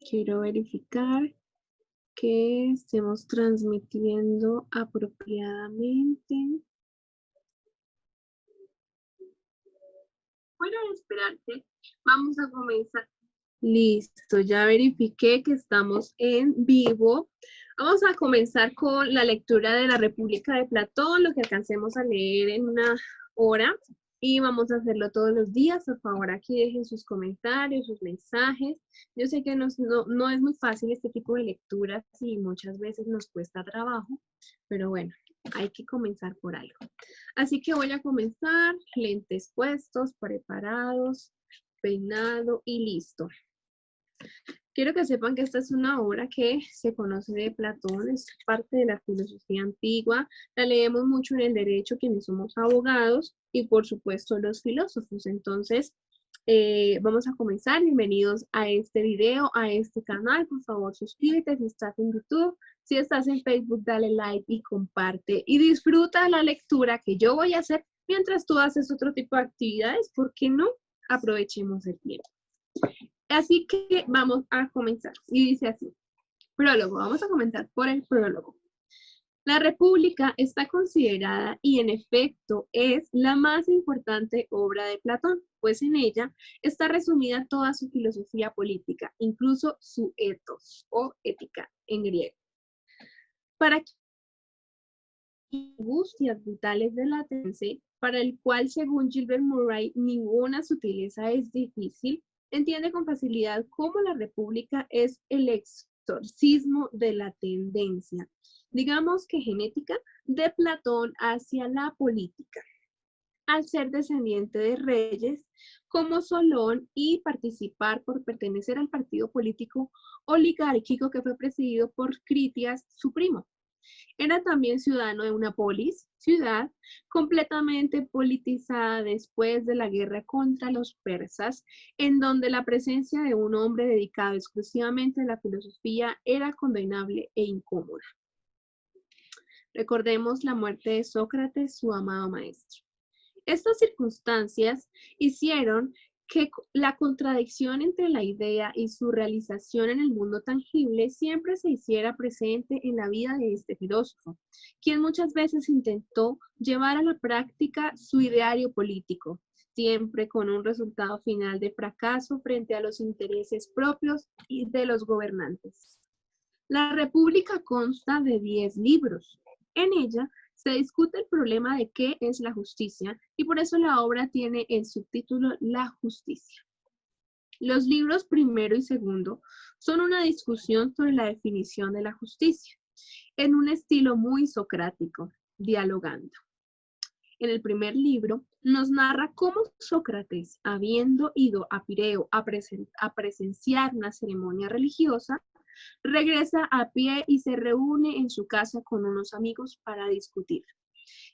Quiero verificar que estemos transmitiendo apropiadamente. Bueno, esperarte. Vamos a comenzar. Listo, ya verifiqué que estamos en vivo. Vamos a comenzar con la lectura de la República de Platón, lo que alcancemos a leer en una hora. Y vamos a hacerlo todos los días. Por favor, aquí dejen sus comentarios, sus mensajes. Yo sé que no es muy fácil este tipo de lecturas y muchas veces nos cuesta trabajo, pero bueno, hay que comenzar por algo. Así que voy a comenzar, lentes puestos, preparados, peinado y listo. Quiero que sepan que esta es una obra que se conoce de Platón, es parte de la filosofía antigua, la leemos mucho en el derecho quienes somos abogados y por supuesto los filósofos. Entonces, vamos a comenzar. Bienvenidos a este video, a este canal. Por favor, suscríbete si estás en YouTube. Si estás en Facebook, dale like y comparte. Y disfruta la lectura que yo voy a hacer mientras tú haces otro tipo de actividades. ¿Por qué no? Aprovechemos el tiempo. Así que vamos a comenzar. Y dice así, prólogo. Vamos a comenzar por el prólogo. La República está considerada y en efecto es la más importante obra de Platón, pues en ella está resumida toda su filosofía política, incluso su ethos o ética en griego. Para angustias vitales del ateniense, para el cual según Gilbert Murray ninguna sutileza es difícil, entiende con facilidad cómo la República es el exorcismo de la tendencia, digamos que genética, de Platón hacia la política. Al ser descendiente de reyes como Solón y participar por pertenecer al partido político oligárquico que fue presidido por Critias, su primo. Era también ciudadano de una polis, ciudad completamente politizada después de la guerra contra los persas, en donde la presencia de un hombre dedicado exclusivamente a la filosofía era condenable e incómoda. Recordemos la muerte de Sócrates, su amado maestro. Estas circunstancias hicieron que la contradicción entre la idea y su realización en el mundo tangible siempre se hiciera presente en la vida de este filósofo, quien muchas veces intentó llevar a la práctica su ideario político, siempre con un resultado final de fracaso frente a los intereses propios y de los gobernantes. La República consta de 10 libros. En ella se discute el problema de qué es la justicia y por eso la obra tiene el subtítulo La justicia. Los libros primero y segundo son una discusión sobre la definición de la justicia, en un estilo muy socrático, dialogando. En el primer libro nos narra cómo Sócrates, habiendo ido a Pireo a presenciar una ceremonia religiosa, regresa a pie y se reúne en su casa con unos amigos para discutir.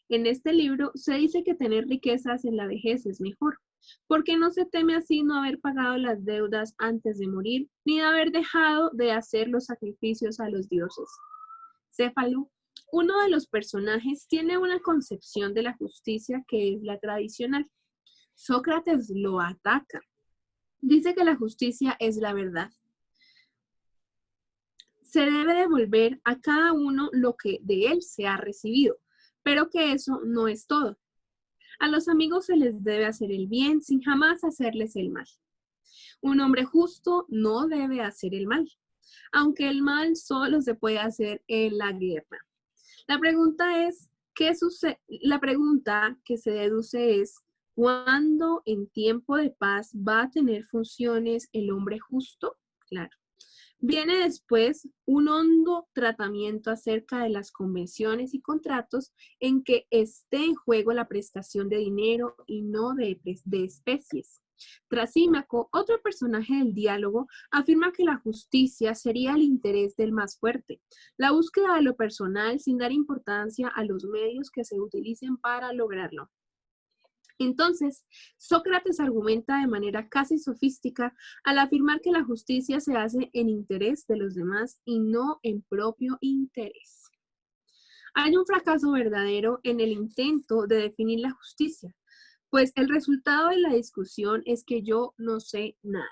En este libro se dice que tener riquezas en la vejez es mejor, porque no se teme así no haber pagado las deudas antes de morir, ni de haber dejado de hacer los sacrificios a los dioses. Céfalo, uno de los personajes, tiene una concepción de la justicia que es la tradicional. Sócrates lo ataca. Dice que la justicia es la verdad. Se debe devolver a cada uno lo que de él se ha recibido, pero que eso no es todo. A los amigos se les debe hacer el bien sin jamás hacerles el mal. Un hombre justo no debe hacer el mal, aunque el mal solo se puede hacer en la guerra. La pregunta es, La pregunta que se deduce es, ¿cuándo en tiempo de paz va a tener funciones el hombre justo? Claro. Viene después un hondo tratamiento acerca de las convenciones y contratos en que esté en juego la prestación de dinero y no de especies. Trasímaco, otro personaje del diálogo, afirma que la justicia sería el interés del más fuerte, la búsqueda de lo personal sin dar importancia a los medios que se utilicen para lograrlo. Entonces, Sócrates argumenta de manera casi sofística al afirmar que la justicia se hace en interés de los demás y no en propio interés. Hay un fracaso verdadero en el intento de definir la justicia, pues el resultado de la discusión es que yo no sé nada.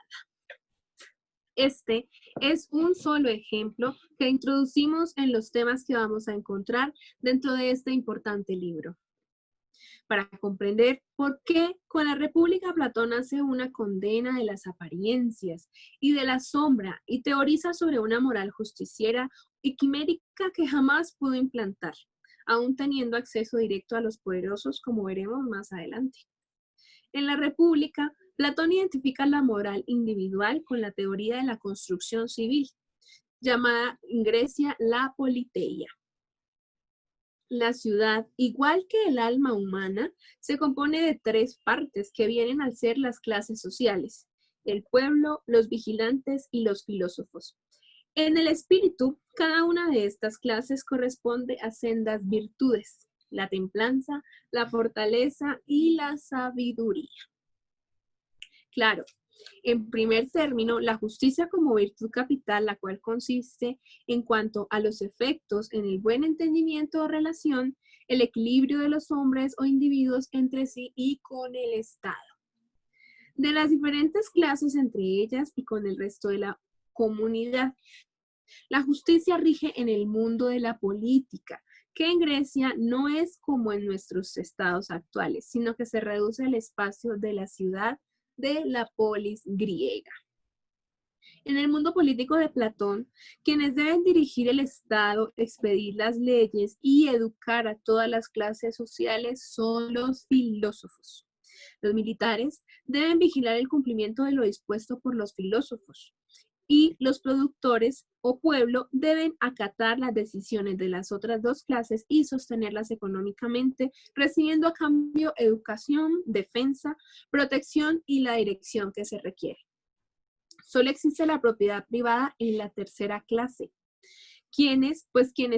Este es un solo ejemplo que introducimos en los temas que vamos a encontrar dentro de este importante libro. Para comprender por qué con la República Platón hace una condena de las apariencias y de la sombra y teoriza sobre una moral justiciera y quimérica que jamás pudo implantar, aún teniendo acceso directo a los poderosos, como veremos más adelante. En la República, Platón identifica la moral individual con la teoría de la construcción civil, llamada en Grecia la politeia. La ciudad, igual que el alma humana, se compone de tres partes que vienen al ser las clases sociales: el pueblo, los vigilantes y los filósofos. En el espíritu, cada una de estas clases corresponde a sendas virtudes: la templanza, la fortaleza y la sabiduría. Claro, en primer término, la justicia como virtud capital, la cual consiste en cuanto a los efectos en el buen entendimiento o relación, el equilibrio de los hombres o individuos entre sí y con el Estado. De las diferentes clases entre ellas y con el resto de la comunidad. La justicia rige en el mundo de la política, que en Grecia no es como en nuestros estados actuales, sino que se reduce al espacio de la ciudad de la polis griega. En el mundo político de Platón, quienes deben dirigir el Estado, expedir las leyes y educar a todas las clases sociales son los filósofos. Los militares deben vigilar el cumplimiento de lo dispuesto por los filósofos y los productores o pueblo deben acatar las decisiones de las otras dos clases y sostenerlas económicamente, recibiendo a cambio educación, defensa, protección y la dirección que se requiere. Solo existe la propiedad privada en la tercera clase. Quienes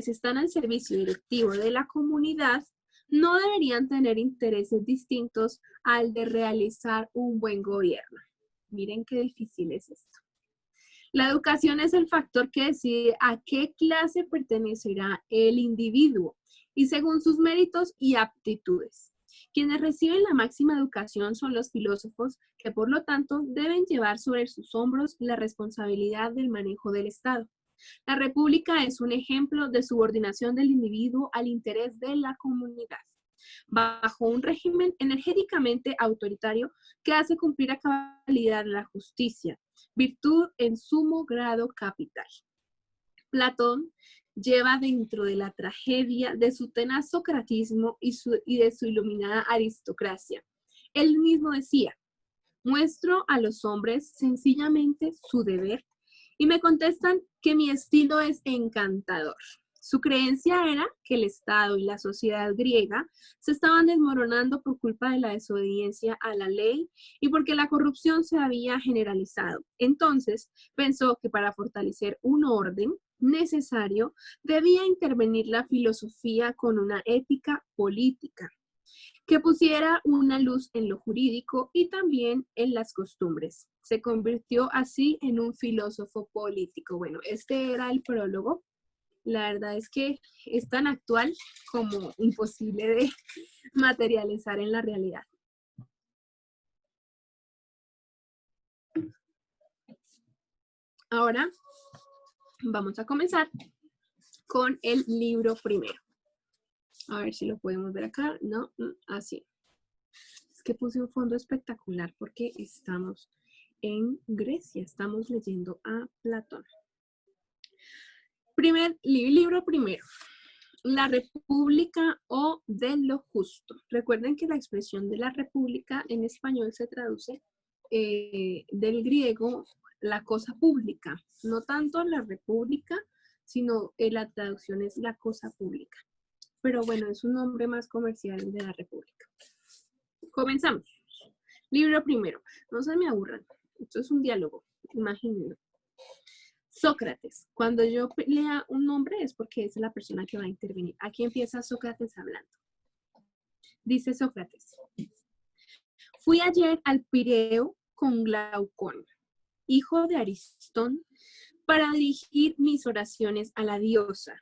están al servicio directivo de la comunidad no deberían tener intereses distintos al de realizar un buen gobierno. Miren qué difícil es esto. La educación es el factor que decide a qué clase pertenecerá el individuo y según sus méritos y aptitudes. Quienes reciben la máxima educación son los filósofos, que por lo tanto deben llevar sobre sus hombros la responsabilidad del manejo del Estado. La República es un ejemplo de subordinación del individuo al interés de la comunidad, bajo un régimen energéticamente autoritario que hace cumplir a cabalidad la justicia, virtud en sumo grado capital. Platón lleva dentro de la tragedia de su tenaz socratismo y de su iluminada aristocracia. Él mismo decía: muestro a los hombres sencillamente su deber y me contestan que mi estilo es encantador. Su creencia era que el Estado y la sociedad griega se estaban desmoronando por culpa de la desobediencia a la ley y porque la corrupción se había generalizado. Entonces pensó que para fortalecer un orden necesario debía intervenir la filosofía con una ética política que pusiera una luz en lo jurídico y también en las costumbres. Se convirtió así en un filósofo político. Bueno, este era el prólogo. La verdad es que es tan actual como imposible de materializar en la realidad. Ahora vamos a comenzar con el libro primero. A ver si lo podemos ver acá. No, así. Es que puse un fondo espectacular porque estamos en Grecia, estamos leyendo a Platón. Libro primero. La República o de lo justo. Recuerden que la expresión de la República en español se traduce del griego la cosa pública. No tanto la República, sino la traducción es la cosa pública. Pero bueno, es un nombre más comercial de la República. Comenzamos. Libro primero. No se me aburran. Esto es un diálogo. Imagínenlo. Sócrates. Cuando yo lea un nombre es porque es la persona que va a intervenir. Aquí empieza Sócrates hablando. Dice Sócrates: fui ayer al Pireo con Glaucón, hijo de Aristón, para dirigir mis oraciones a la diosa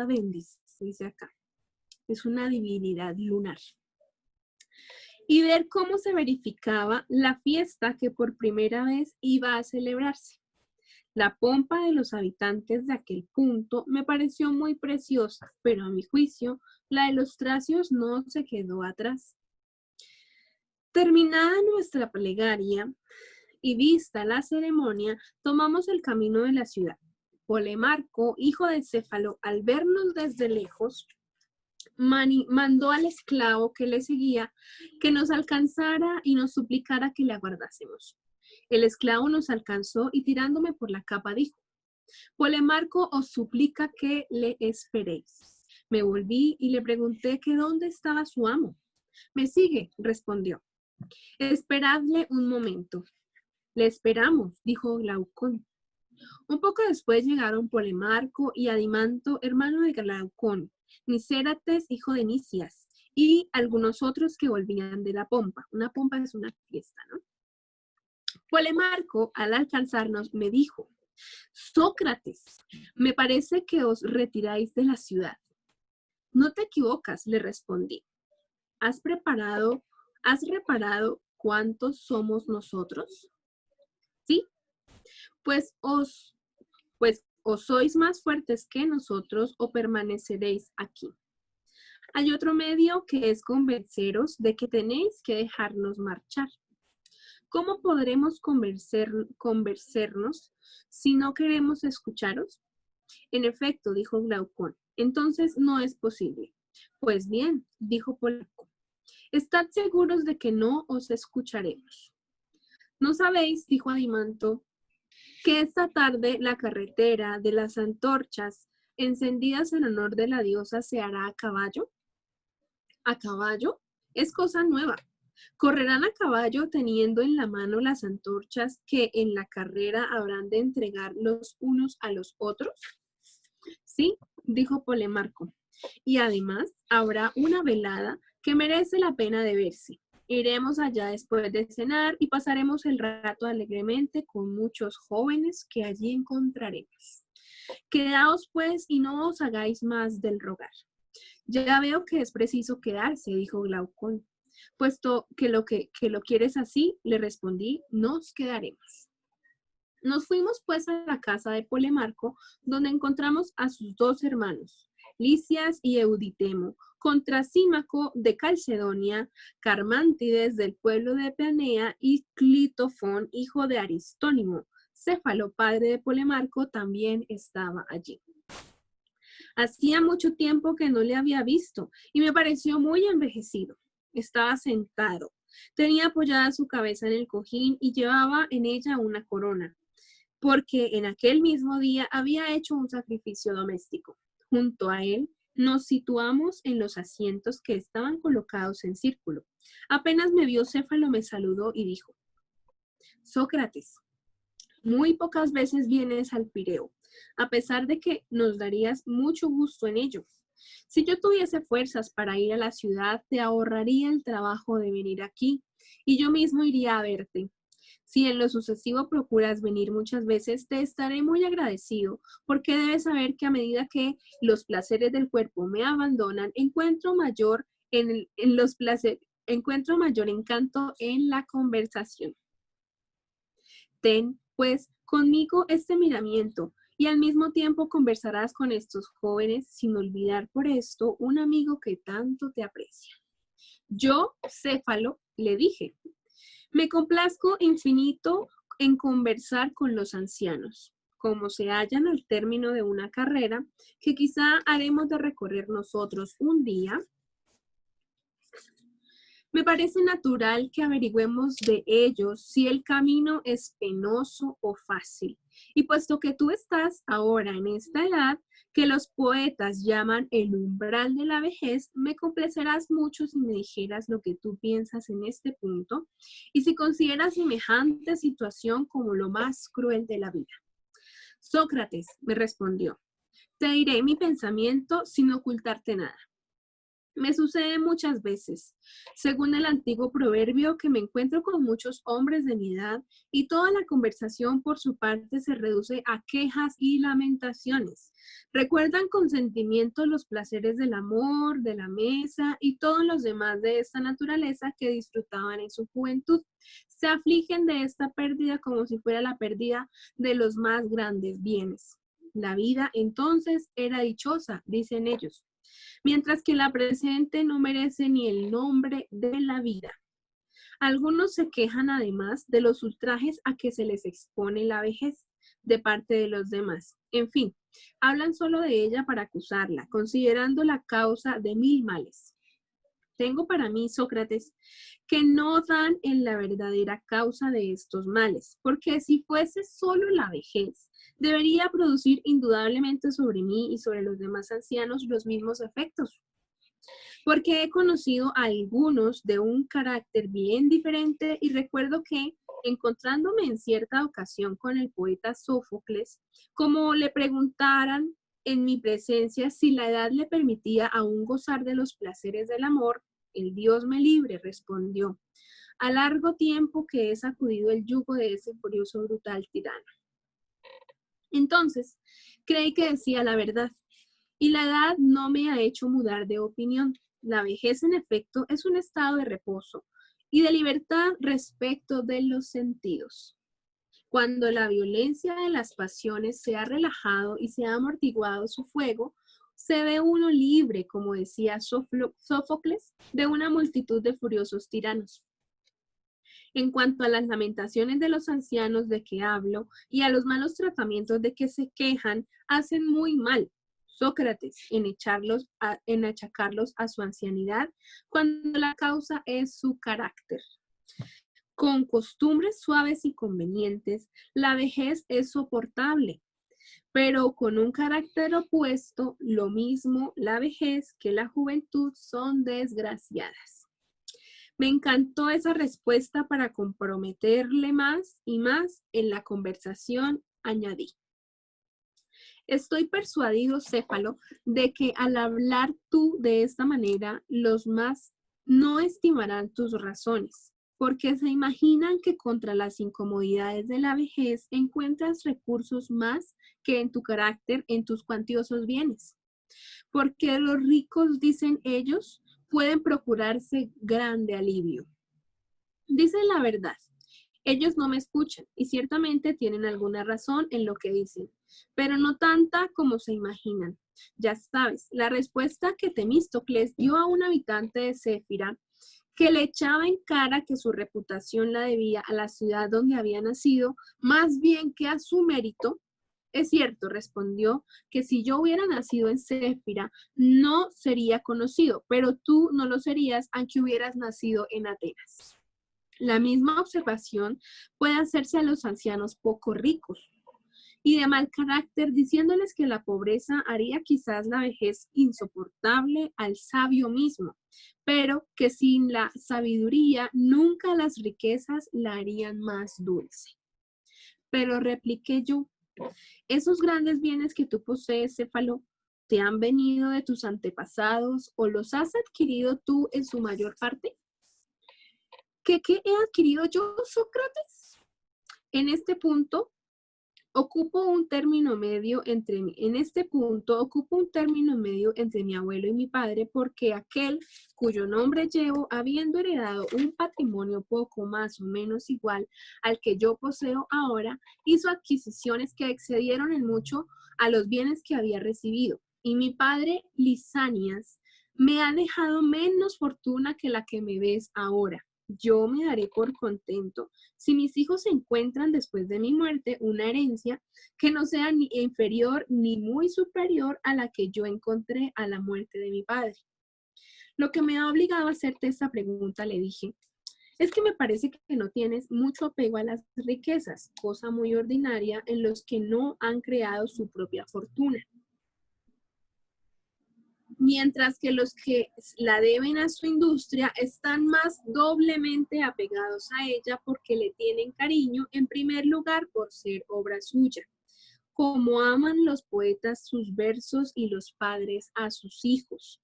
Bendis, dice acá. Es una divinidad lunar. y ver cómo se verificaba la fiesta que por primera vez iba a celebrarse. La pompa de los habitantes de aquel punto me pareció muy preciosa, pero a mi juicio, la de los tracios no se quedó atrás. Terminada nuestra plegaria y vista la ceremonia, tomamos el camino de la ciudad. Polemarco, hijo de Céfalo, al vernos desde lejos, mandó al esclavo que le seguía que nos alcanzara y nos suplicara que le aguardásemos. El esclavo nos alcanzó y tirándome por la capa dijo: Polemarco os suplica que le esperéis. Me volví y le pregunté que dónde estaba su amo. Me sigue, respondió. Esperadle un momento. Le esperamos, dijo Glaucón. Un poco después llegaron Polemarco y Adimanto, hermano de Glaucón, Nicérates, hijo de Nicias, y algunos otros que volvían de la pompa. Una pompa es una fiesta, ¿no? Polemarco, al alcanzarnos, me dijo: Sócrates, me parece que os retiráis de la ciudad. No te equivocas, le respondí. ¿Has reparado cuántos somos nosotros? Sí, pues o sois más fuertes que nosotros o permaneceréis aquí. Hay otro medio que es convenceros de que tenéis que dejarnos marchar. ¿Cómo podremos convencernos si no queremos escucharos? En efecto, dijo Glaucón, entonces no es posible. Pues bien, dijo Polemarco, estad seguros de que no os escucharemos. ¿No sabéis, dijo Adimanto, que esta tarde la carretera de las antorchas encendidas en honor de la diosa se hará a caballo? ¿A caballo? Es cosa nueva. ¿Correrán a caballo teniendo en la mano las antorchas que en la carrera habrán de entregar los unos a los otros? Sí, dijo Polemarco, y además habrá una velada que merece la pena de verse. Iremos allá después de cenar y pasaremos el rato alegremente con muchos jóvenes que allí encontraremos. Quedaos pues y no os hagáis más del rogar. Ya veo que es preciso quedarse, dijo Glaucón. Puesto que lo quieres así, le respondí, nos quedaremos. Nos fuimos pues a la casa de Polemarco, donde encontramos a sus dos hermanos, Licias y Euditemo, con Trasímaco de Calcedonia, Carmántides del pueblo de Peanea y Clitofón, hijo de Aristónimo. Céfalo, padre de Polemarco, también estaba allí. Hacía mucho tiempo que no le había visto y me pareció muy envejecido. Estaba sentado, tenía apoyada su cabeza en el cojín y llevaba en ella una corona, porque en aquel mismo día había hecho un sacrificio doméstico. Junto a él nos situamos en los asientos que estaban colocados en círculo. Apenas me vio Céfalo, me saludó y dijo: Sócrates, muy pocas veces vienes al Pireo, a pesar de que nos darías mucho gusto en ello. Si yo tuviese fuerzas para ir a la ciudad, te ahorraría el trabajo de venir aquí y yo mismo iría a verte. Si en lo sucesivo procuras venir muchas veces, te estaré muy agradecido, porque debes saber que a medida que los placeres del cuerpo me abandonan, encuentro mayor encanto en la conversación. Ten, pues, conmigo este miramiento, y al mismo tiempo conversarás con estos jóvenes sin olvidar por esto un amigo que tanto te aprecia. Yo, Céfalo, le dije, me complazco infinito en conversar con los ancianos, como se hallan al término de una carrera que quizá haremos de recorrer nosotros un día. Me parece natural que averigüemos de ellos si el camino es penoso o fácil. Y puesto que tú estás ahora en esta edad que los poetas llaman el umbral de la vejez, me complacerás mucho si me dijeras lo que tú piensas en este punto y si consideras semejante situación como lo más cruel de la vida. Sócrates, me respondió, te diré mi pensamiento sin ocultarte nada. Me sucede muchas veces, según el antiguo proverbio, que me encuentro con muchos hombres de mi edad y toda la conversación por su parte se reduce a quejas y lamentaciones. Recuerdan con sentimiento los placeres del amor, de la mesa y todos los demás de esta naturaleza que disfrutaban en su juventud. Se afligen de esta pérdida como si fuera la pérdida de los más grandes bienes. La vida entonces era dichosa, dicen ellos, mientras que la presente no merece ni el nombre de la vida. Algunos se quejan además de los ultrajes a que se les expone la vejez de parte de los demás. En fin, hablan solo de ella para acusarla, considerando la causa de mil males. Tengo para mí, Sócrates, que no dan en la verdadera causa de estos males, porque si fuese solo la vejez, debería producir indudablemente sobre mí y sobre los demás ancianos los mismos efectos, porque he conocido a algunos de un carácter bien diferente y recuerdo que, encontrándome en cierta ocasión con el poeta Sófocles, como le preguntaran en mi presencia si la edad le permitía aún gozar de los placeres del amor, el Dios me libre, respondió, a largo tiempo que he sacudido el yugo de ese furioso brutal tirano. Entonces, creí que decía la verdad, y la edad no me ha hecho mudar de opinión. La vejez, en efecto, es un estado de reposo y de libertad respecto de los sentidos. Cuando la violencia de las pasiones se ha relajado y se ha amortiguado su fuego, se ve uno libre, como decía Sófocles, de una multitud de furiosos tiranos. En cuanto a las lamentaciones de los ancianos de que hablo y a los malos tratamientos de que se quejan, hacen muy mal, Sócrates, en achacarlos a su ancianidad, cuando la causa es su carácter. Con costumbres suaves y convenientes, la vejez es soportable, pero con un carácter opuesto, lo mismo la vejez que la juventud son desgraciadas. Me encantó esa respuesta para comprometerle más y más en la conversación, añadí. Estoy persuadido, Céfalo, de que al hablar tú de esta manera, los más no estimarán tus razones, porque se imaginan que contra las incomodidades de la vejez encuentras recursos más que en tu carácter, en tus cuantiosos bienes. Porque los ricos, dicen ellos, pueden procurarse grande alivio. Dicen la verdad. Ellos no me escuchan y ciertamente tienen alguna razón en lo que dicen, pero no tanta como se imaginan. Ya sabes, la respuesta que Temístocles dio a un habitante de Céfira, que le echaba en cara que su reputación la debía a la ciudad donde había nacido, más bien que a su mérito. Es cierto, respondió, que si yo hubiera nacido en Céfira, no sería conocido, pero tú no lo serías aunque hubieras nacido en Atenas. La misma observación puede hacerse a los ancianos poco ricos y de mal carácter, diciéndoles que la pobreza haría quizás la vejez insoportable al sabio mismo, pero que sin la sabiduría nunca las riquezas la harían más dulce. Pero repliqué yo, esos grandes bienes que tú posees, Céfalo, ¿te han venido de tus antepasados o los has adquirido tú en su mayor parte? ¿Qué he adquirido yo, Sócrates? En este punto ocupo un término medio entre mi abuelo y mi padre, porque aquel cuyo nombre llevo, habiendo heredado un patrimonio poco más o menos igual al que yo poseo ahora, hizo adquisiciones que excedieron en mucho a los bienes que había recibido. Y mi padre, Lisanias, me ha dejado menos fortuna que la que me ves ahora. Yo me daré por contento si mis hijos encuentran después de mi muerte una herencia que no sea ni inferior ni muy superior a la que yo encontré a la muerte de mi padre. Lo que me ha obligado a hacerte esta pregunta, le dije, es que me parece que no tienes mucho apego a las riquezas, cosa muy ordinaria en los que no han creado su propia fortuna. Mientras que los que la deben a su industria están más doblemente apegados a ella porque le tienen cariño, en primer lugar por ser obra suya, como aman los poetas sus versos y los padres a sus hijos.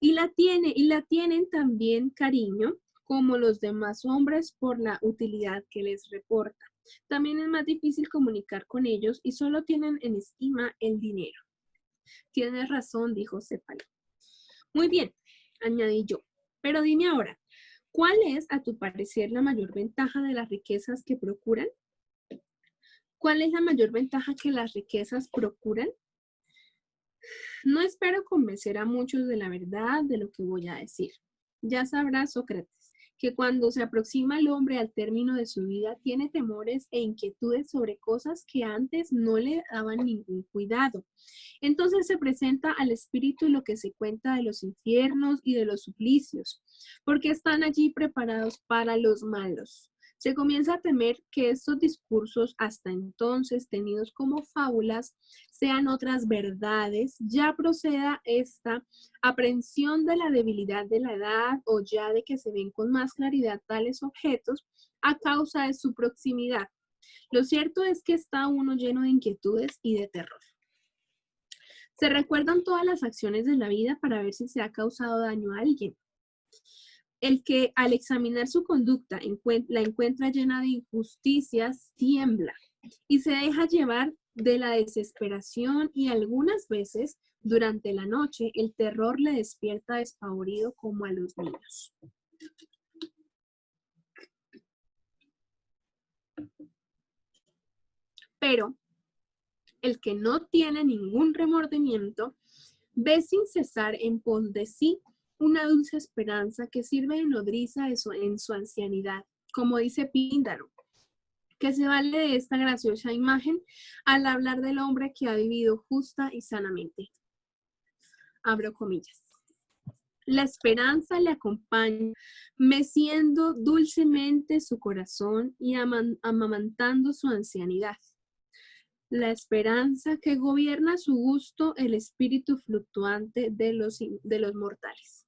y la tienen también cariño como los demás hombres por la utilidad que les reporta. También es más difícil comunicar con ellos y solo tienen en estima el dinero. Tienes razón, dijo Céfalo. Muy bien, añadí yo. Pero dime ahora, ¿cuál es, a tu parecer, la mayor ventaja de las riquezas que procuran? ¿Cuál es la mayor ventaja que las riquezas procuran? No espero convencer a muchos de la verdad de lo que voy a decir. Ya sabrás, Sócrates, que cuando se aproxima el hombre al término de su vida, tiene temores e inquietudes sobre cosas que antes no le daban ningún cuidado. Entonces se presenta al espíritu lo que se cuenta de los infiernos y de los suplicios, porque están allí preparados para los malos. Se comienza a temer que estos discursos, hasta entonces tenidos como fábulas, sean otras verdades, ya proceda esta aprehensión de la debilidad de la edad o ya de que se ven con más claridad tales objetos a causa de su proximidad. Lo cierto es que está uno lleno de inquietudes y de terror. Se recuerdan todas las acciones de la vida para ver si se ha causado daño a alguien. El que al examinar su conducta la encuentra llena de injusticias, tiembla y se deja llevar de la desesperación y algunas veces durante la noche el terror le despierta despavorido como a los niños. Pero el que no tiene ningún remordimiento ve sin cesar en pos de sí una dulce esperanza que sirve de nodriza en su ancianidad, como dice Píndaro, que se vale de esta graciosa imagen al hablar del hombre que ha vivido justa y sanamente. Abro comillas. La esperanza le acompaña, meciendo dulcemente su corazón y amamantando su ancianidad. La esperanza que gobierna a su gusto el espíritu fluctuante de los mortales.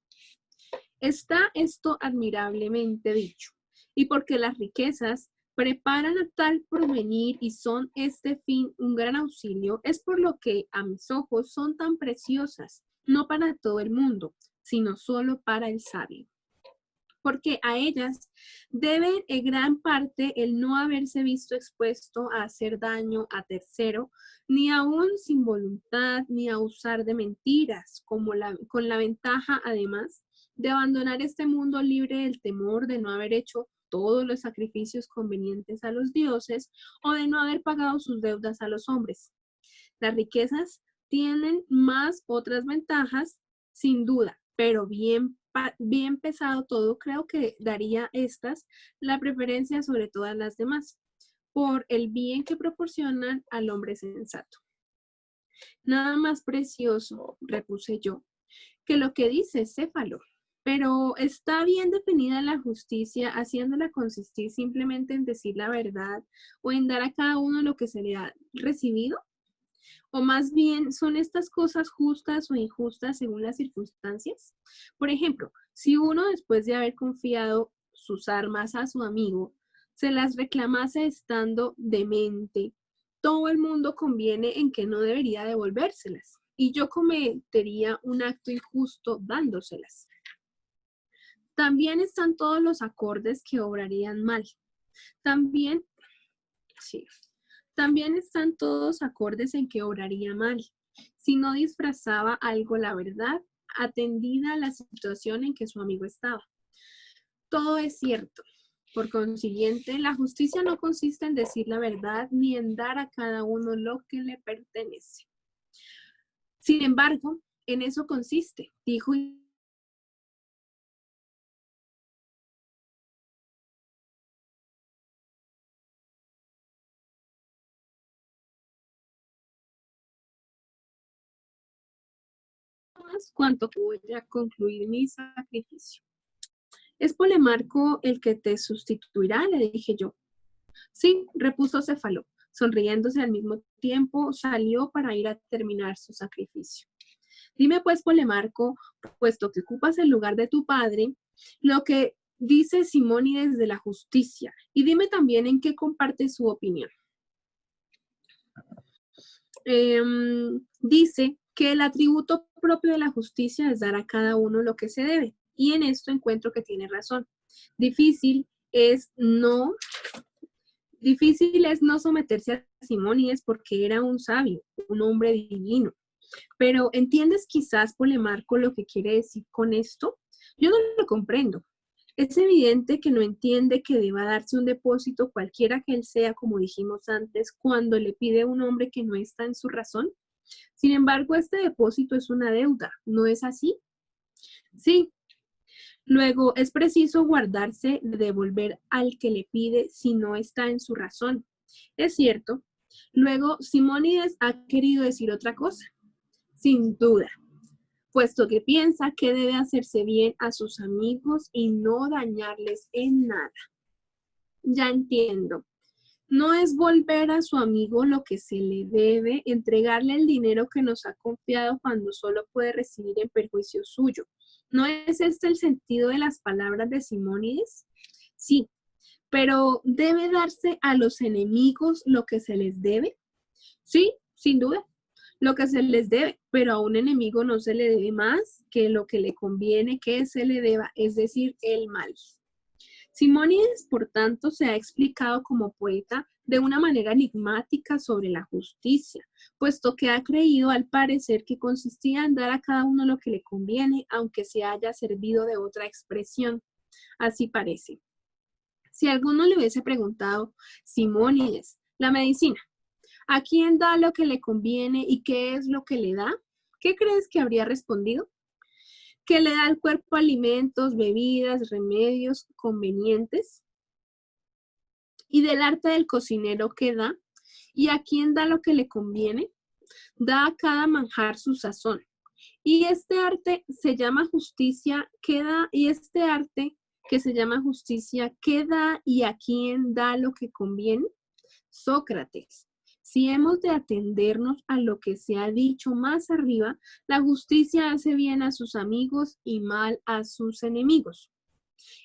Está esto admirablemente dicho, y porque las riquezas preparan a tal porvenir y son este fin un gran auxilio, es por lo que a mis ojos son tan preciosas, no para todo el mundo, sino solo para el sabio. Porque a ellas debe en gran parte el no haberse visto expuesto a hacer daño a tercero, ni aún sin voluntad, ni a usar de mentiras, con la ventaja, además, de abandonar este mundo libre del temor de no haber hecho todos los sacrificios convenientes a los dioses o de no haber pagado sus deudas a los hombres. Las riquezas tienen más otras ventajas, sin duda, pero bien pesado todo, creo que daría estas la preferencia sobre todas las demás, por el bien que proporcionan al hombre sensato. Nada más precioso, repuse yo, que lo que dice Céfalo. Pero ¿está bien definida la justicia, haciéndola consistir simplemente en decir la verdad o en dar a cada uno lo que se le ha recibido? O más bien, ¿son estas cosas justas o injustas según las circunstancias? Por ejemplo, si uno después de haber confiado sus armas a su amigo, se las reclamase estando demente, todo el mundo conviene en que no debería devolvérselas y yo cometería un acto injusto dándoselas. También están todos los acordes que obrarían mal. También están todos acordes en que obraría mal, si no disfrazaba algo la verdad, atendida a la situación en que su amigo estaba. Todo es cierto. Por consiguiente, la justicia no consiste en decir la verdad ni en dar a cada uno lo que le pertenece. Sin embargo, en eso consiste, dijo cuanto que voy a concluir mi sacrificio. ¿Es Polemarco el que te sustituirá?, le dije yo. Sí, repuso Céfalo, sonriéndose al mismo tiempo, salió para ir a terminar su sacrificio. Dime pues, Polemarco, puesto que ocupas el lugar de tu padre, lo que dice Simónides de la justicia, y dime también en qué comparte su opinión. Dice que el atributo propio de la justicia es dar a cada uno lo que se debe. Y en esto encuentro que tiene razón. Difícil es no someterse a Simónides porque era un sabio, un hombre divino. Pero ¿entiendes quizás, Polemarco, lo que quiere decir con esto? Yo no lo comprendo. Es evidente que no entiende que deba darse un depósito cualquiera que él sea, como dijimos antes, cuando le pide a un hombre que no está en su razón. Sin embargo, este depósito es una deuda, ¿no es así? Sí. Luego, es preciso guardarse de devolver al que le pide si no está en su razón. Es cierto. Luego, Simónides ha querido decir otra cosa. Sin duda, puesto que piensa que debe hacerse bien a sus amigos y no dañarles en nada. Ya entiendo. No es volver a su amigo lo que se le debe, entregarle el dinero que nos ha confiado cuando solo puede recibir en perjuicio suyo. ¿No es este el sentido de las palabras de Simónides? Sí, pero ¿debe darse a los enemigos lo que se les debe? Sí, sin duda, lo que se les debe, pero a un enemigo no se le debe más que lo que le conviene que se le deba, es decir, el mal. Simónides, por tanto, se ha explicado como poeta de una manera enigmática sobre la justicia, puesto que ha creído al parecer que consistía en dar a cada uno lo que le conviene, aunque se haya servido de otra expresión. Así parece. Si alguno le hubiese preguntado, Simónides, la medicina, ¿a quién da lo que le conviene y qué es lo que le da? ¿Qué crees que habría respondido? Que le da al cuerpo alimentos, bebidas, remedios convenientes. Y del arte del cocinero, ¿qué da? ¿Y a quién da lo que le conviene? Da a cada manjar su sazón. Y este arte se llama justicia, y este arte que se llama justicia, ¿qué da y a quién da lo que conviene? Sócrates. Si hemos de atendernos a lo que se ha dicho más arriba, la justicia hace bien a sus amigos y mal a sus enemigos.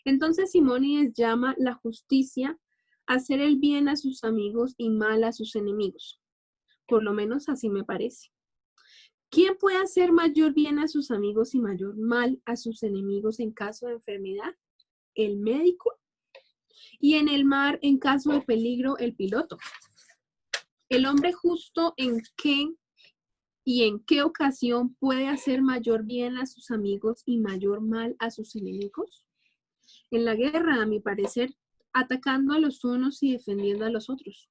Entonces Simónides llama la justicia hacer el bien a sus amigos y mal a sus enemigos. Por lo menos así me parece. ¿Quién puede hacer mayor bien a sus amigos y mayor mal a sus enemigos en caso de enfermedad? El médico. Y en el mar, en caso de peligro, el piloto. El hombre justo en qué ocasión puede hacer mayor bien a sus amigos y mayor mal a sus enemigos? En la guerra, a mi parecer, atacando a los unos y defendiendo a los otros.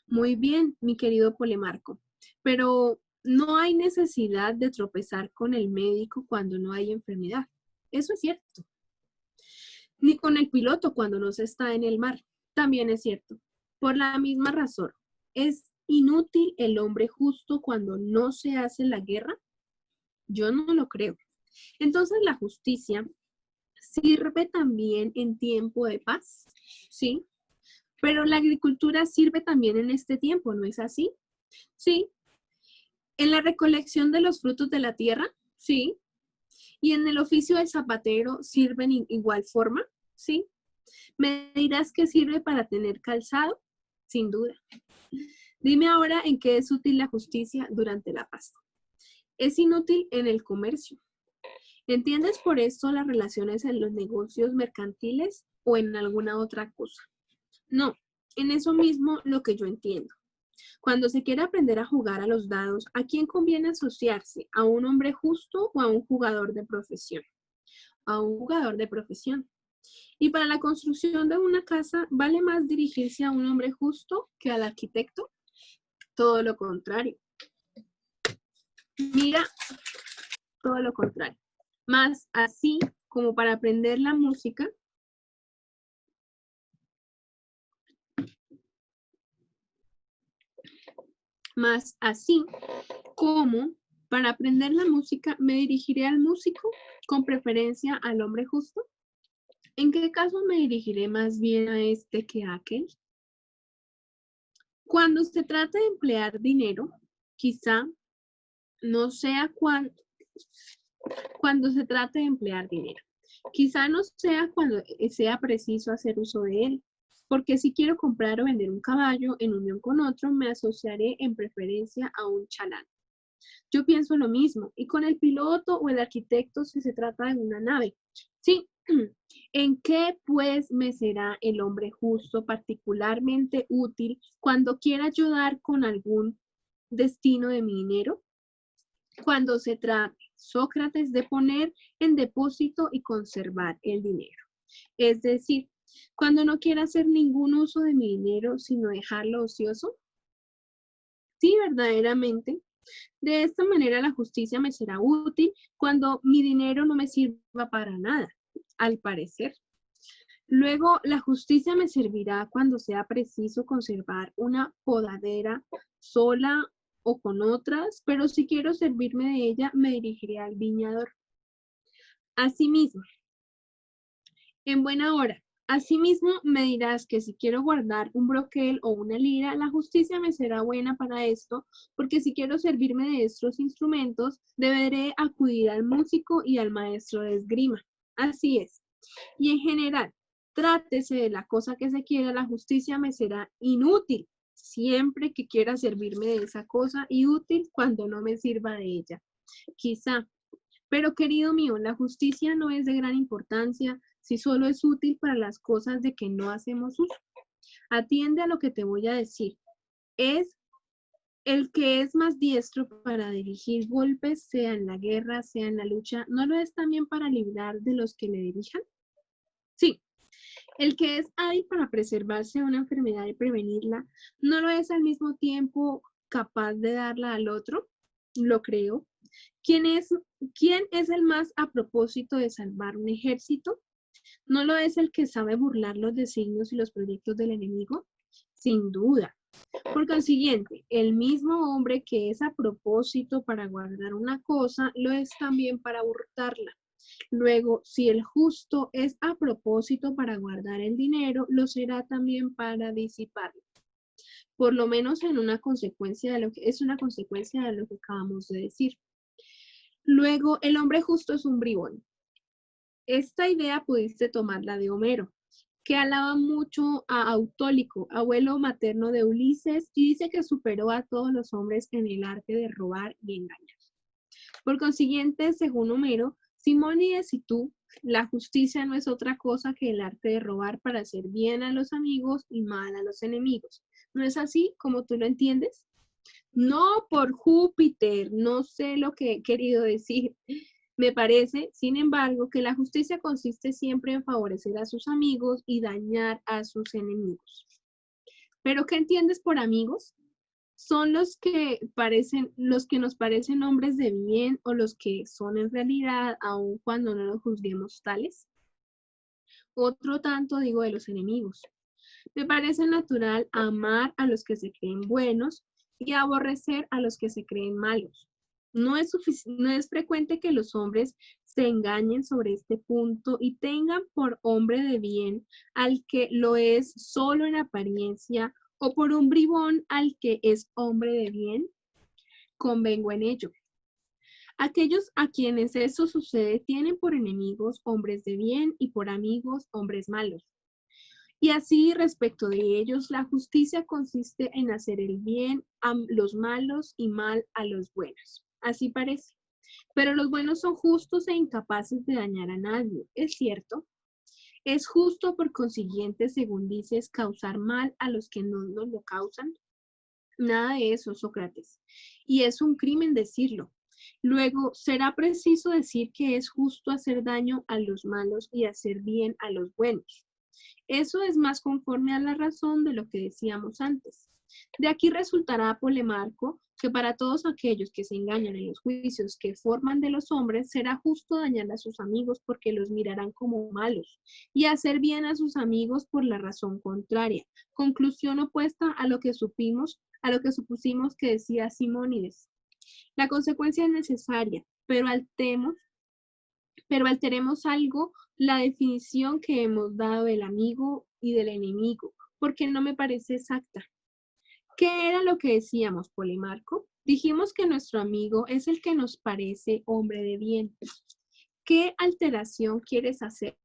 Muy bien, mi querido Polemarco, pero no hay necesidad de tropezar con el médico cuando no hay enfermedad. Eso es cierto. Ni con el piloto cuando no se está en el mar. También es cierto. Por la misma razón, ¿es inútil el hombre justo cuando no se hace la guerra? Yo no lo creo. Entonces la justicia sirve también en tiempo de paz, ¿sí? Pero la agricultura sirve también en este tiempo, ¿no es así? Sí. En la recolección de los frutos de la tierra, sí. Y en el oficio del zapatero sirven en igual forma, sí. ¿Me dirás que sirve para tener calzado? Sin duda. Dime ahora en qué es útil la justicia durante la paz. Es inútil en el comercio. ¿Entiendes por esto las relaciones en los negocios mercantiles o en alguna otra cosa? No, en eso mismo lo que yo entiendo. Cuando se quiere aprender a jugar a los dados, ¿a quién conviene asociarse? ¿A un hombre justo o a un jugador de profesión? A un jugador de profesión. Y para la construcción de una casa, ¿vale más dirigirse a un hombre justo que al arquitecto? Todo lo contrario. Mira, todo lo contrario. Más así como para aprender la música, más así como para aprender la música me dirigiré al músico, con preferencia al hombre justo. ¿En qué caso me dirigiré más bien a este que a aquel? Cuando se trata de emplear dinero, quizá no sea cuando se trate de emplear dinero. Quizá no sea cuando sea preciso hacer uso de él, porque si quiero comprar o vender un caballo en unión con otro, me asociaré en preferencia a un chalán. Yo pienso lo mismo, y con el piloto o el arquitecto si se trata de una nave. Sí, ¿en qué pues me será el hombre justo particularmente útil cuando quiera ayudar con algún destino de mi dinero? Cuando se trate, Sócrates, de poner en depósito y conservar el dinero. Es decir, cuando no quiera hacer ningún uso de mi dinero, sino dejarlo ocioso. Sí, verdaderamente. De esta manera la justicia me será útil cuando mi dinero no me sirva para nada, al parecer. Luego, la justicia me servirá cuando sea preciso conservar una podadera sola o con otras, pero si quiero servirme de ella, me dirigiré al viñador. Asimismo, en buena hora. Asimismo, me dirás que si quiero guardar un broquel o una lira, la justicia me será buena para esto, porque si quiero servirme de estos instrumentos, deberé acudir al músico y al maestro de esgrima. Así es. Y en general, trátese de la cosa que se quiera, la justicia me será inútil siempre que quiera servirme de esa cosa y útil cuando no me sirva de ella. Quizá. Pero querido mío, la justicia no es de gran importancia si solo es útil para las cosas de que no hacemos uso. Atiende a lo que te voy a decir. Es el que es más diestro para dirigir golpes, sea en la guerra, sea en la lucha, ¿no lo es también para librar de los que le dirijan? Sí, el que es hábil para preservarse de una enfermedad y prevenirla, ¿no lo es al mismo tiempo capaz de darla al otro? Lo creo. ¿Quién es, quién es el más a propósito de salvar un ejército? ¿No lo es el que sabe burlar los designios y los proyectos del enemigo? Sin duda. Por consiguiente, el mismo hombre que es a propósito para guardar una cosa, lo es también para hurtarla. Luego, si el justo es a propósito para guardar el dinero, lo será también para disiparlo. Por lo menos en una consecuencia de lo que es una consecuencia de lo que acabamos de decir. Luego, el hombre justo es un bribón. Esta idea pudiste tomarla de Homero, que alaba mucho a Autólico, abuelo materno de Ulises, y dice que superó a todos los hombres en el arte de robar y engañar. Por consiguiente, según Homero, Simónides y tú, la justicia no es otra cosa que el arte de robar para hacer bien a los amigos y mal a los enemigos. ¿No es así como tú lo entiendes? No, por Júpiter, no sé lo que he querido decir. Me parece, sin embargo, que la justicia consiste siempre en favorecer a sus amigos y dañar a sus enemigos. ¿Pero qué entiendes por amigos? ¿Son los que nos parecen hombres de bien o los que son en realidad, aun cuando no los juzguemos tales? Otro tanto digo de los enemigos. Me parece natural amar a los que se creen buenos y aborrecer a los que se creen malos. No es frecuente que los hombres se engañen sobre este punto y tengan por hombre de bien al que lo es solo en apariencia o por un bribón al que es hombre de bien. Convengo en ello. Aquellos a quienes eso sucede tienen por enemigos hombres de bien y por amigos hombres malos. Y así respecto de ellos, la justicia consiste en hacer el bien a los malos y mal a los buenos. Así parece. Pero los buenos son justos e incapaces de dañar a nadie, ¿es cierto? ¿Es justo por consiguiente, según dices, causar mal a los que no nos lo causan? Nada de eso, Sócrates. Y es un crimen decirlo. Luego, será preciso decir que es justo hacer daño a los malos y hacer bien a los buenos. Eso es más conforme a la razón de lo que decíamos antes. De aquí resultará, Polemarco, que para todos aquellos que se engañan en los juicios que forman de los hombres, será justo dañar a sus amigos porque los mirarán como malos, y hacer bien a sus amigos por la razón contraria. Conclusión opuesta a lo que supusimos que decía Simónides. La consecuencia es necesaria, pero alteremos algo la definición que hemos dado del amigo y del enemigo, porque no me parece exacta. ¿Qué era lo que decíamos, Polimarco? Dijimos que nuestro amigo es el que nos parece hombre de bien. ¿Qué alteración quieres hacer?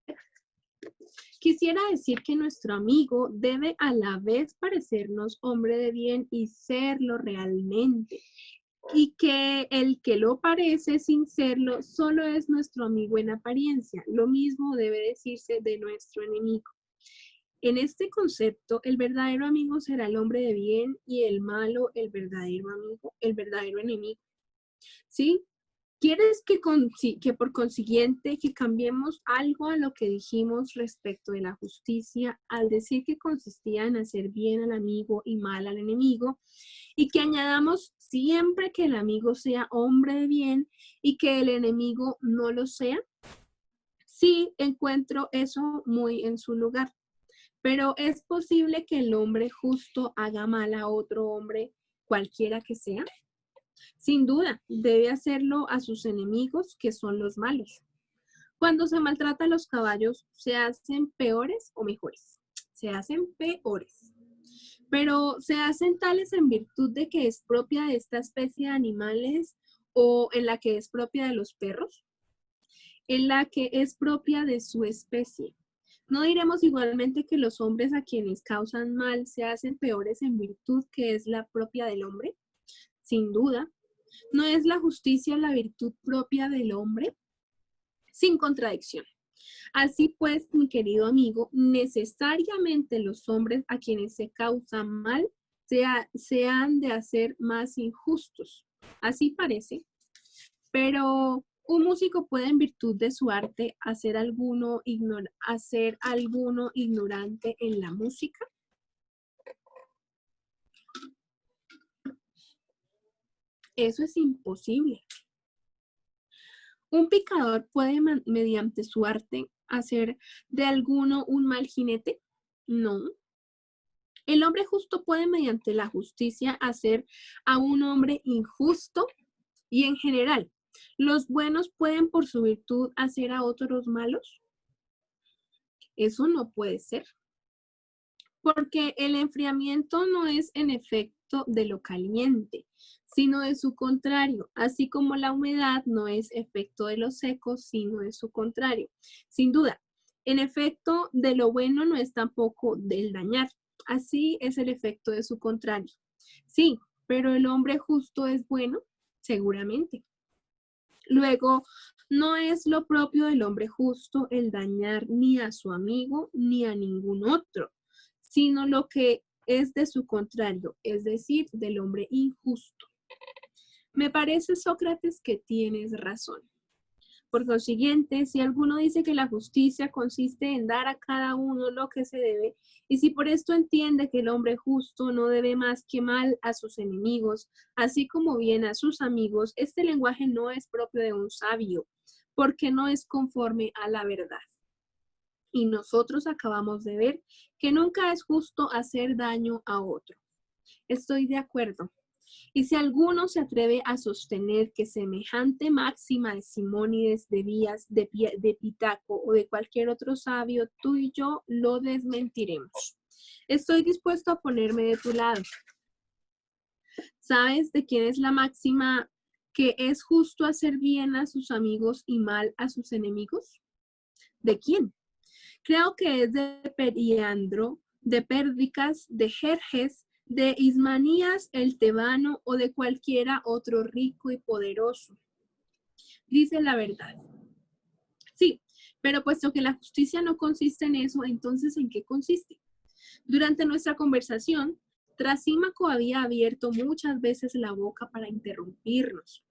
Quisiera decir que nuestro amigo debe a la vez parecernos hombre de bien y serlo realmente. y que el que lo parece sin serlo solo es nuestro amigo en apariencia. Lo mismo debe decirse de nuestro enemigo. En este concepto, el verdadero amigo será el hombre de bien y el malo, el verdadero amigo, el verdadero enemigo. ¿Sí? ¿Quieres que por consiguiente que cambiemos algo a lo que dijimos respecto de la justicia al decir que consistía en hacer bien al amigo y mal al enemigo y que añadamos siempre que el amigo sea hombre de bien y que el enemigo no lo sea? Sí, encuentro eso muy en su lugar. Pero es posible que el hombre justo haga mal a otro hombre, cualquiera que sea. Sin duda, debe hacerlo a sus enemigos, que son los malos. Cuando se maltrata a los caballos, ¿se hacen peores o mejores? Se hacen peores. Pero ¿se hacen tales en virtud de que es propia de esta especie de animales o en la que es propia de los perros? En la que es propia de su especie. ¿No diremos igualmente que los hombres a quienes causan mal se hacen peores en virtud que es la propia del hombre? Sin duda. ¿No es la justicia la virtud propia del hombre? Sin contradicción. Así pues, mi querido amigo, necesariamente los hombres a quienes se causa mal se han de hacer más injustos. Así parece. Pero un músico puede en virtud de su arte hacer alguno ignorante en la música. Eso es imposible. ¿Un picador puede mediante su arte hacer de alguno un mal jinete? No. ¿El hombre justo puede mediante la justicia hacer a un hombre injusto? Y en general, ¿los buenos pueden por su virtud hacer a otros malos? Eso no puede ser. Porque el enfriamiento no es en efecto de lo caliente, sino de su contrario, así como la humedad no es efecto de lo seco, sino de su contrario. Sin duda, en efecto de lo bueno no es tampoco del dañar, así es el efecto de su contrario. Sí, pero el hombre justo es bueno, seguramente. Luego, no es lo propio del hombre justo el dañar ni a su amigo ni a ningún otro, sino lo que es de su contrario, es decir, del hombre injusto. Me parece, Sócrates, que tienes razón. Por consiguiente, si alguno dice que la justicia consiste en dar a cada uno lo que se debe, y si por esto entiende que el hombre justo no debe más que mal a sus enemigos, así como bien a sus amigos, este lenguaje no es propio de un sabio, porque no es conforme a la verdad. Y nosotros acabamos de ver que nunca es justo hacer daño a otro. Estoy de acuerdo. Y si alguno se atreve a sostener que semejante máxima de Simónides, de Vías, de Pitaco o de cualquier otro sabio, tú y yo lo desmentiremos. Estoy dispuesto a ponerme de tu lado. ¿Sabes de quién es la máxima que es justo hacer bien a sus amigos y mal a sus enemigos? ¿De quién? Creo que es de Periandro, de Pérdicas, de Jerjes, de Ismanías el tebano o de cualquiera otro rico y poderoso. Dice la verdad. Sí, pero puesto que la justicia no consiste en eso, entonces ¿en qué consiste? Durante nuestra conversación, Trasímaco había abierto muchas veces la boca para interrumpirnos.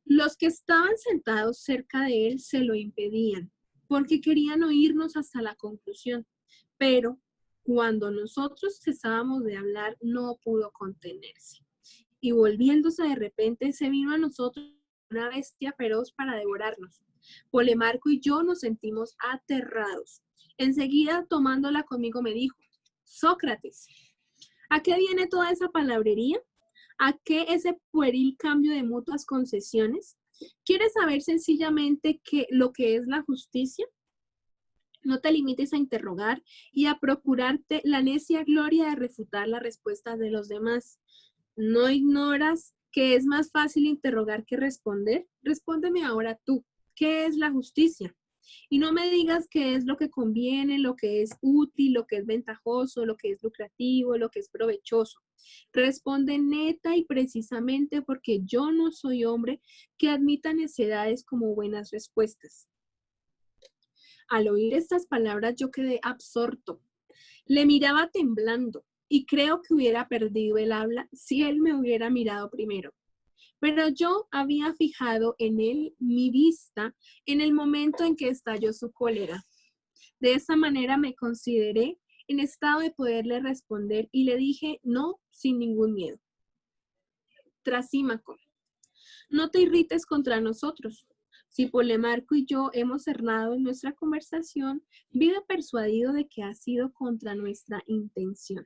Los que estaban sentados cerca de él se lo impedían, porque querían oírnos hasta la conclusión. Pero cuando nosotros cesábamos de hablar, no pudo contenerse. Y volviéndose de repente, se vino a nosotros una bestia feroz para devorarnos. Polemarco y yo nos sentimos aterrados. Enseguida, tomándola conmigo, me dijo: Sócrates, ¿a qué viene toda esa palabrería? ¿A qué ese pueril cambio de mutuas concesiones? ¿Quieres saber sencillamente lo que es la justicia? No te limites a interrogar y a procurarte la necia gloria de refutar las respuestas de los demás. ¿No ignoras que es más fácil interrogar que responder? Respóndeme ahora tú. ¿Qué es la justicia? Y no me digas qué es lo que conviene, lo que es útil, lo que es ventajoso, lo que es lucrativo, lo que es provechoso. Responde neta y precisamente porque yo no soy hombre que admita necedades como buenas respuestas. Al oír estas palabras yo quedé absorto. Le miraba temblando y creo que hubiera perdido el habla si él me hubiera mirado primero. Pero yo había fijado en él mi vista en el momento en que estalló su cólera. De esa manera me consideré en estado de poderle responder y le dije no sin ningún miedo. Trasímaco, no te irrites contra nosotros. Si Polemarco y yo hemos cerrado en nuestra conversación, vive persuadido de que ha sido contra nuestra intención.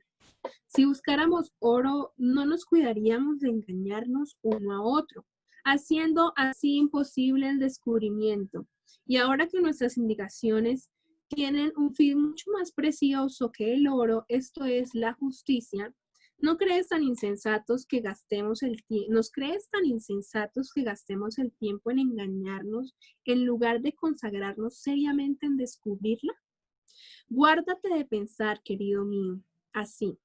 Si buscáramos oro, no nos cuidaríamos de engañarnos uno a otro, haciendo así imposible el descubrimiento. Y ahora que nuestras indicaciones tienen un fin mucho más precioso que el oro, esto es la justicia, ¿no crees tan insensatos que gastemos el ¿Nos crees tan insensatos que gastemos el tiempo en engañarnos en lugar de consagrarnos seriamente en descubrirla? Guárdate de pensar, querido mío, así.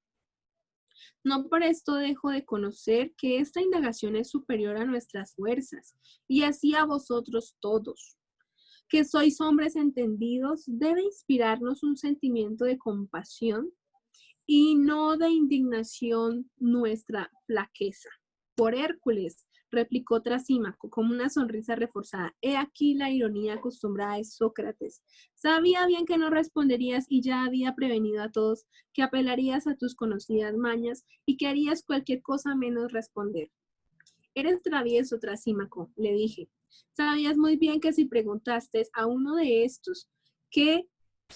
No por esto dejo de conocer que esta indagación es superior a nuestras fuerzas, y así a vosotros todos. Que sois hombres entendidos, debe inspirarnos un sentimiento de compasión y no de indignación nuestra flaqueza. Por Hércules, replicó Trasímaco con una sonrisa reforzada. He aquí la ironía acostumbrada de Sócrates. Sabía bien que no responderías y ya había prevenido a todos que apelarías a tus conocidas mañas y que harías cualquier cosa menos responder. Eres travieso, Trasímaco, le dije. Sabías muy bien que si preguntaste a uno de estos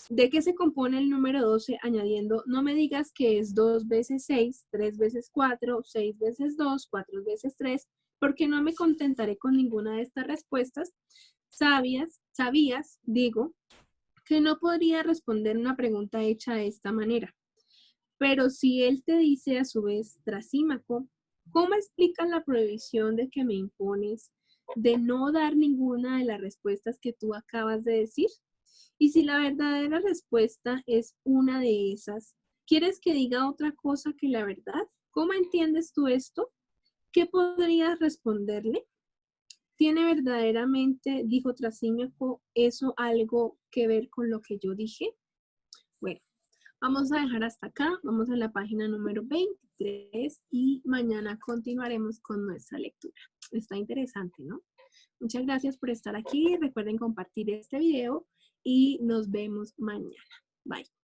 ¿de qué se compone el número 12? Añadiendo, no me digas que es 2 veces 6, 3 veces 4, 6 veces 2, 4 veces 3, porque no me contentaré con ninguna de estas respuestas. Sabías, digo, que no podría responder una pregunta hecha de esta manera. Pero si él te dice a su vez, Trasímaco, ¿cómo explicas la prohibición de que me impones de no dar ninguna de las respuestas que tú acabas de decir? Y si la verdadera respuesta es una de esas, ¿quieres que diga otra cosa que la verdad? ¿Cómo entiendes tú esto? ¿Qué podrías responderle? ¿Tiene verdaderamente, dijo Trasímaco, eso algo que ver con lo que yo dije? Bueno, vamos a dejar hasta acá. Vamos a la página número 23 y mañana continuaremos con nuestra lectura. Está interesante, ¿no? Muchas gracias por estar aquí. Recuerden compartir este video y nos vemos mañana. Bye.